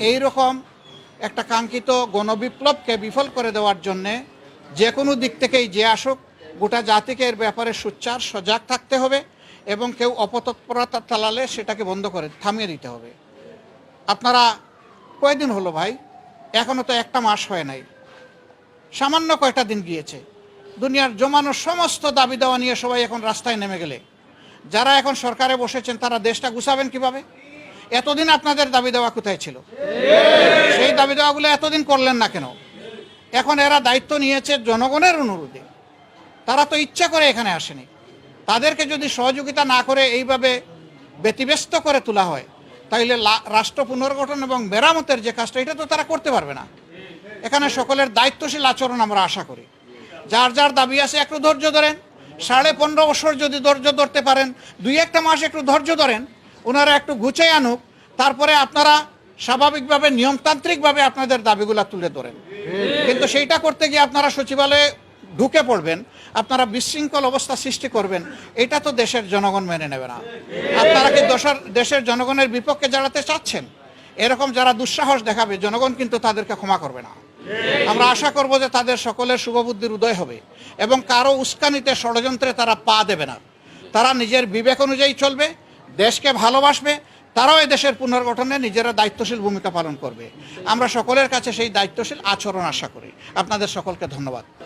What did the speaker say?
এই রকম একটা কাঙ্ক্ষিত গণবিপ্লবকে বিফল করে দেওয়ার জন্যে যে কোনো দিক থেকেই যে আসুক গোটা জাতিকে এর ব্যাপারে সোচ্চার সজাগ থাকতে হবে এবং কেউ অপতৎপরতা চালালে সেটাকে বন্ধ করে থামিয়ে দিতে হবে। আপনারা কয়দিন হলো ভাই, এখনও তো একটা মাস হয় নাই, সামান্য কয়টা দিন গিয়েছে। দুনিয়ার জমানো সমস্ত দাবি দেওয়া নিয়ে সবাই এখন রাস্তায় নেমে গেলে যারা এখন সরকারে বসেছেন তারা দেশটা গুছাবেন কিভাবে? এতদিন আপনাদের দাবি দেওয়া কোথায় ছিল? সেই দাবি দেওয়াগুলো এতদিন করলেন না কেন? এখন এরা দায়িত্ব নিয়েছে জনগণের অনুরোধে, তারা তো ইচ্ছা করে এখানে আসেনি। তাদেরকে যদি সহযোগিতা না করে এইভাবে ব্যতিব্যস্ত করে তোলা হয় তাহলে রাষ্ট্র পুনর্গঠন এবং মেরামতের যে কাজটা এটা তো তারা করতে পারবে না। এখানে সকলের দায়িত্বশীল আচরণ আমরা আশা করি। যার যার দাবি আছে একটু ধৈর্য ধরেন, 15.5 বছর যদি ধৈর্য ধরতে পারেন, 2-1 মাস একটু ধৈর্য ধরেন, ওনারা একটু গুছিয়ে আনুক, তারপরে আপনারা স্বাভাবিকভাবে নিয়মতান্ত্রিকভাবে আপনাদের দাবিগুলো তুলে ধরেন। কিন্তু সেইটা করতে গিয়ে আপনারা সচিবালয়ে ঢুকে পড়বেন, আপনারা বিশৃঙ্খল অবস্থা সৃষ্টি করবেন, এটা তো দেশের জনগণ মেনে নেবে না। আপনারা কি দেশের জনগণের বিপক্ষে দাঁড়াতে চাচ্ছেন? এরকম যারা দুঃসাহস দেখাবে জনগণ কিন্তু তাদেরকে ক্ষমা করবে না। আমরা আশা করব যে তাদের সকলের শুভবুদ্ধির উদয় হবে এবং কারো উস্কানিতে ষড়যন্ত্রে তারা পা দেবে না। তারা নিজের বিবেক অনুযায়ী চলবে, দেশকে ভালোবাসবে, তারাও এই দেশের পুনর্গঠনে নিজেরা দায়িত্বশীল ভূমিকা পালন করবে। আমরা সকলের কাছে সেই দায়িত্বশীল আচরণ আশা করি। আপনাদের সকলকে ধন্যবাদ।